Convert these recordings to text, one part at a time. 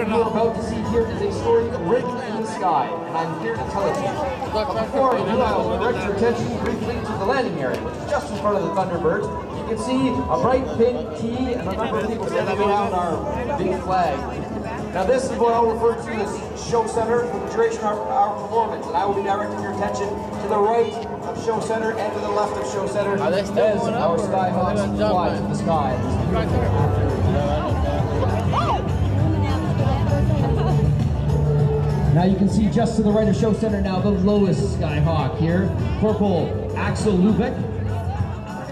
What you're about to see here is a story written in the sky, and I'm here to tell it to you. But before I do, I will direct your attention briefly to the landing area, which is just in front of the Thunderbirds. You can see a bright pink T and a number of people standing around our big flag. Now this is what I'll refer to as Show Center for the duration of our performance, and I will be directing your attention to the right of Show Center and to the left of Show Center as our Skyhawks fly to the sky. Now you can see just to the right of Show Center now the lowest Skyhawk here, Corporal Axel Lubeck,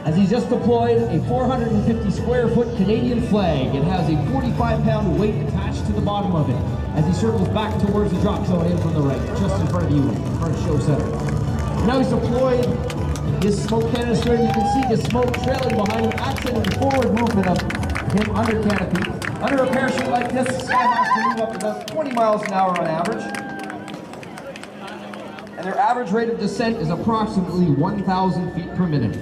as he's just deployed a 450 square foot Canadian flag. It has a 45-pound weight attached to the bottom of it as he circles back towards the drop zone in from the right, just in front of you, in front of Show Center. Now he's deployed his smoke canister, and you can see the smoke trailing behind him, accenting the forward movement of him under canopy. Under a parachute like this, Skyhawks can move up to about 20 miles an hour on average. And their average rate of descent is approximately 1,000 feet per minute.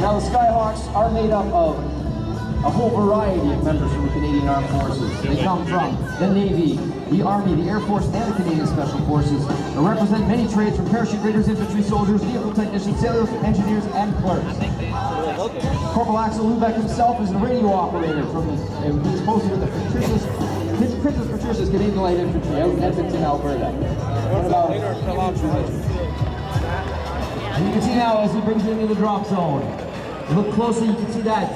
Now the Skyhawks are made up of a whole variety of members from the Canadian Armed Forces. They come from the Navy, the Army, the Air Force, and the Canadian Special Forces. They represent many trades from parachute raiders, infantry soldiers, vehicle technicians, sailors, engineers, and clerks. Corporal Axel Lubeck himself is a radio operator and he's posted with the Princess Patricia's Canadian Light Infantry out in Edmonton, Alberta. And you can see now as he brings it into the drop zone. Look closely, you can see that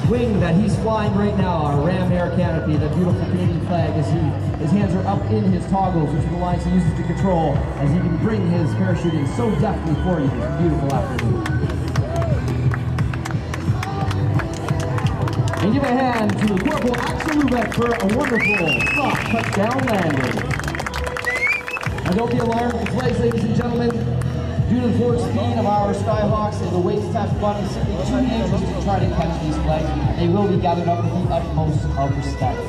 wing that he's flying right now, our Ram Air canopy, that beautiful Canadian flag, as his hands are up in his toggles, which are the lines he uses to control, as he can bring his parachute in so deftly for you this beautiful afternoon. And give a hand to Corporal Axel Lubeck for a wonderful, soft touchdown landing. Now don't be alarmed with the flags, ladies and gentlemen. Due to the forward speed of our Skyhawks and the weight attached button, it's simply too dangerous to try to catch these flags. They will be gathered up with the utmost of respect.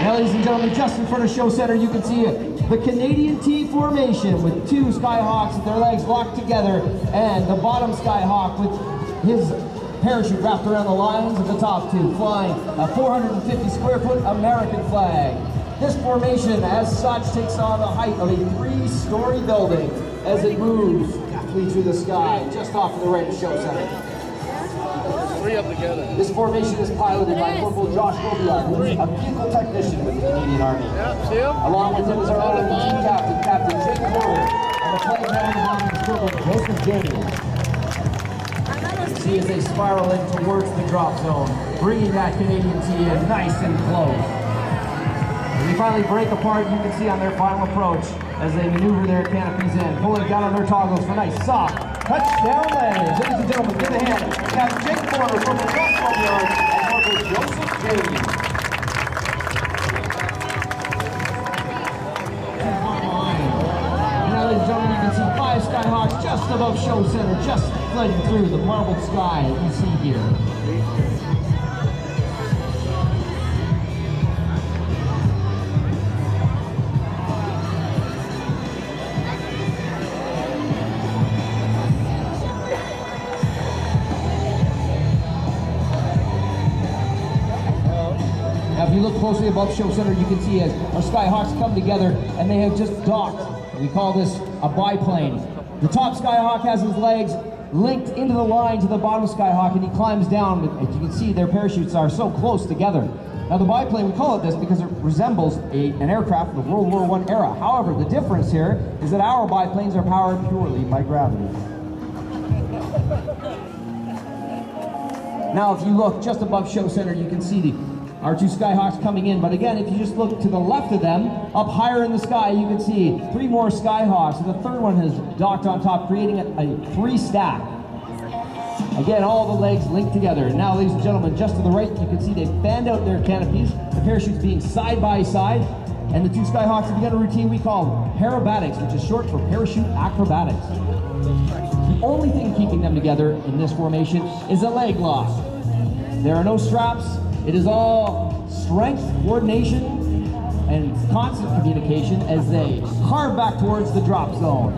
Now, ladies and gentlemen, just in front of Show Center, you can see the Canadian T formation with two Skyhawks with their legs locked together, and the bottom Skyhawk with his parachute wrapped around the lines of the top two, flying a 450 square foot American flag. This formation, as such, takes on the height of a 3-story building as it moves deftly through the sky, just off to the right of Show Center. This formation is piloted by Corporal Josh Robillard, who is a vehicle technician with the Canadian Army. Along with him is our other team captain, Captain Jake Porter, and the flight commander is Corporal Joseph James. You see as they spiral in towards the drop zone, bringing that Canadian T in nice and close. As they finally break apart, you can see on their final approach as they maneuver their canopies in, pulling down on their toggles for nice, soft touchdown landings. Ladies and gentlemen, give a hand to Captain Jake Porter from the Josh Robillard and Corporal Joseph James. Now, ladies and gentlemen, you can see 5 Skyhawks just above Show Center, just flooding through the marbled sky that you see here. Now, if you look closely above Show Center, you can see as our Skyhawks come together and they have just docked. We call this a biplane. The top Skyhawk has his legs linked into the line to the bottom Skyhawk, and he climbs down. As you can see, their parachutes are so close together. Now, the biplane, we call it this because it resembles an aircraft of the World War I era. However, the difference here is that our biplanes are powered purely by gravity. Now, if you look just above Show Center, you can see our two Skyhawks coming in. But again, if you just look to the left of them, up higher in the sky, you can see 3 more Skyhawks. And the third one has docked on top, creating a 3 stack. Again, all the legs linked together. And now, ladies and gentlemen, just to the right, you can see they've fanned out their canopies, the parachutes being side by side. And the two Skyhawks have begun a routine we call parabatics, which is short for parachute acrobatics. The only thing keeping them together in this formation is a leg lock. There are no straps. It is all strength, coordination, and constant communication as they carve back towards the drop zone.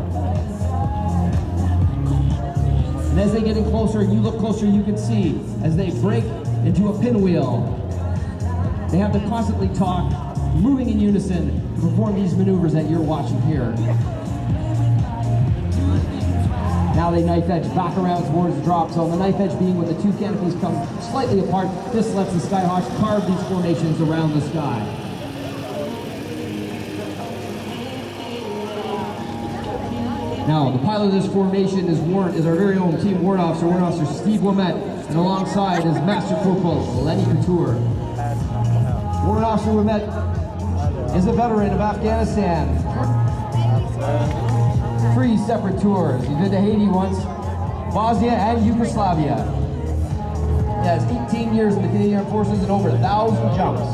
And as they get in closer, you look closer, you can see as they break into a pinwheel. They have to constantly talk, moving in unison to perform these maneuvers that you're watching here. Now they knife edge back around towards the drop zone. The knife edge being when the two canopies come slightly apart. This lets the Skyhawks carve these formations around the sky. Now the pilot of this formation is our very own team warrant officer Steve Womet, and alongside is Master Corporal Lenny Couture. Warrant Officer Womet is a veteran of Afghanistan. 3 separate tours. He's been to Haiti once, Bosnia and Yugoslavia. He has 18 years in the Canadian Armed Forces and over 1,000 jumps.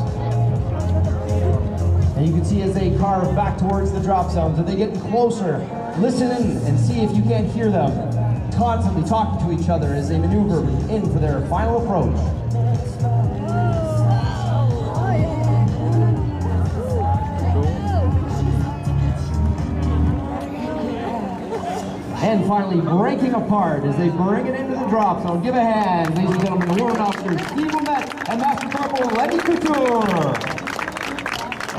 And you can see as they carve back towards the drop zones, as they get closer, listen in and see if you can't hear them constantly talking to each other as they maneuver in for their final approach. And finally, breaking apart as they bring it into the drop zone. Give a hand, ladies and gentlemen, the Warrant Officers Steve Womet and Master Corporal Lenny Couture.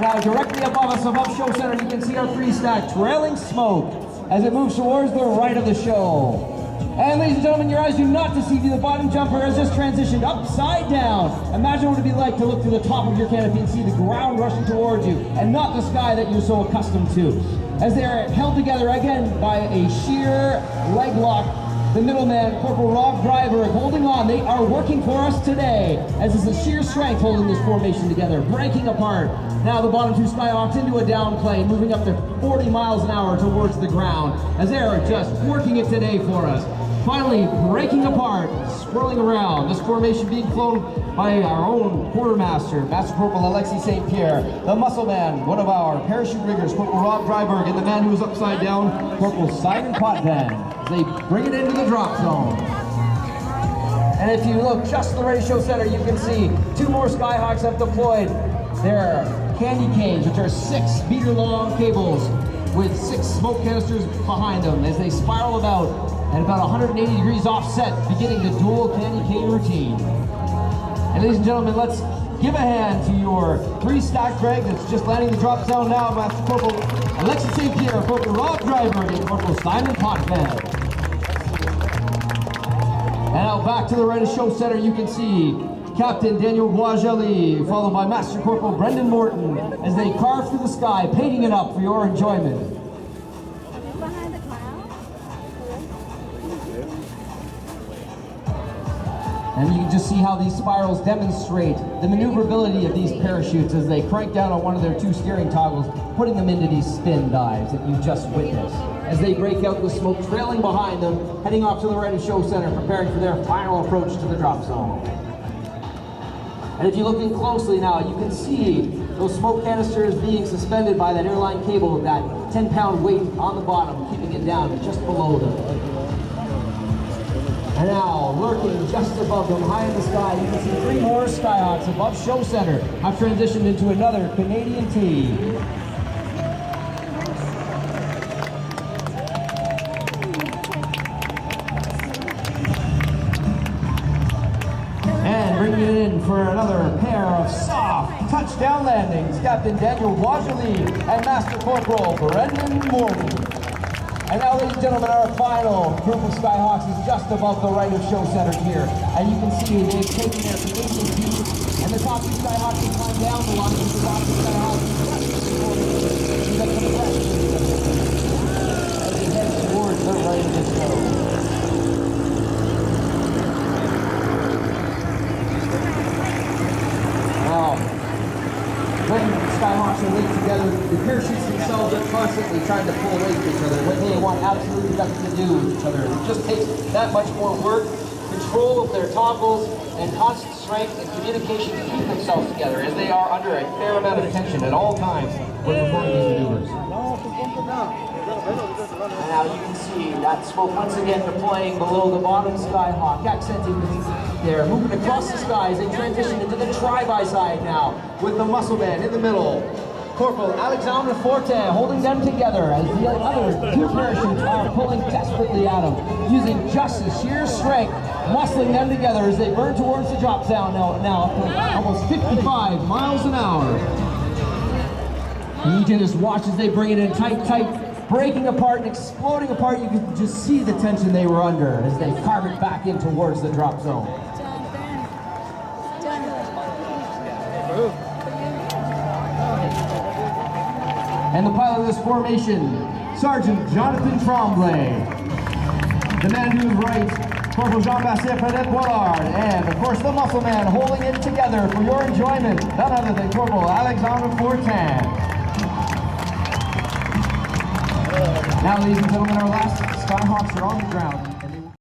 Now, directly above us, above Show Center, you can see our 3-stack trailing smoke as it moves towards the right of the show. And ladies and gentlemen, your eyes do not deceive you. The bottom jumper has just transitioned upside down. Imagine what it would be like to look to the top of your canopy and see the ground rushing towards you and not the sky that you're so accustomed to. As they are held together again by a sheer leg lock, the middleman, Corporal Rob Driver, holding on. They are working for us today, as it's a sheer strength holding this formation together, breaking apart. Now the bottom two Skyhawks into a down plane, moving up to 40 miles an hour towards the ground, as they are just working it today for us. Finally breaking apart, swirling around. This formation being flown by our own quartermaster, Master Corporal Alexis St. Pierre, the muscle man, one of our parachute riggers, Corporal Rob Dryberg, and the man who is upside down, Corporal Simon Potvin, as they bring it into the drop zone. And if you look just to the ready show center, you can see 2 more Skyhawks have deployed their candy canes, which are 6-meter long cables with 6 smoke canisters behind them as they spiral about at about 180 degrees offset, beginning the dual candy cane routine. And ladies and gentlemen, let's give a hand to your 3-stack Greg that's just landing the drop zone now, Master Corporal Alexis St. Pierre, Corporal Rob Driver, and Corporal Simon Potvin. And now back to the right of show center, you can see Captain Daniel Boisjoli, followed by Master Corporal Brendan Morton, as they carve through the sky, painting it up for your enjoyment. And you can just see how these spirals demonstrate the maneuverability of these parachutes as they crank down on one of their 2 steering toggles, putting them into these spin dives that you just witnessed. As they break out with smoke trailing behind them, heading off to the right of show center, preparing for their final approach to the drop zone. And if you're looking closely now, you can see those smoke canisters being suspended by that airline cable with that 10-pound weight on the bottom, keeping it down just below them. And now, lurking just above them, high in the sky, you can see 3 more Skyhawks above show center have transitioned into another Canadian team. And bringing it in for another pair of soft touchdown landings, Captain Daniel Boisjoli and Master Corporal Brendan Morton. And now, ladies and gentlemen, our final group of Skyhawks is just above the right of show center here. And you can see they've taken their position view, and the top 2 Skyhawks have climbed down the line of the bottom 2 Skyhawks as they head towards the right of the show. Now, they're trying to pull away from each other when they want absolutely nothing to do with each other. It just takes that much more work, control of their toggles, and constant strength and communication to keep themselves together, as they are under a fair amount of tension at all times when performing these maneuvers. And now you can see that smoke once again deploying below the bottom Skyhawk, accenting there, moving across the sky as they transition into the try-by-side now, with the muscle man in the middle. Corporal Alexandre Fortin holding them together as the other two parachutes are pulling desperately at them, using just the sheer strength, muscling them together as they burn towards the drop down now almost 55 miles an hour. You can just watch as they bring it in tight, breaking apart and exploding apart. You can just see the tension they were under as they carve it back in towards the drop zone. And the pilot of this formation, Sergeant Jonathan Tremblay. The man to his right, Corporal Jean-Baptiste Pollard, and of course the muscle man holding it together for your enjoyment, none other than Corporal Alexandre Fortin. Now, ladies and gentlemen, our last Skyhawks are on the ground.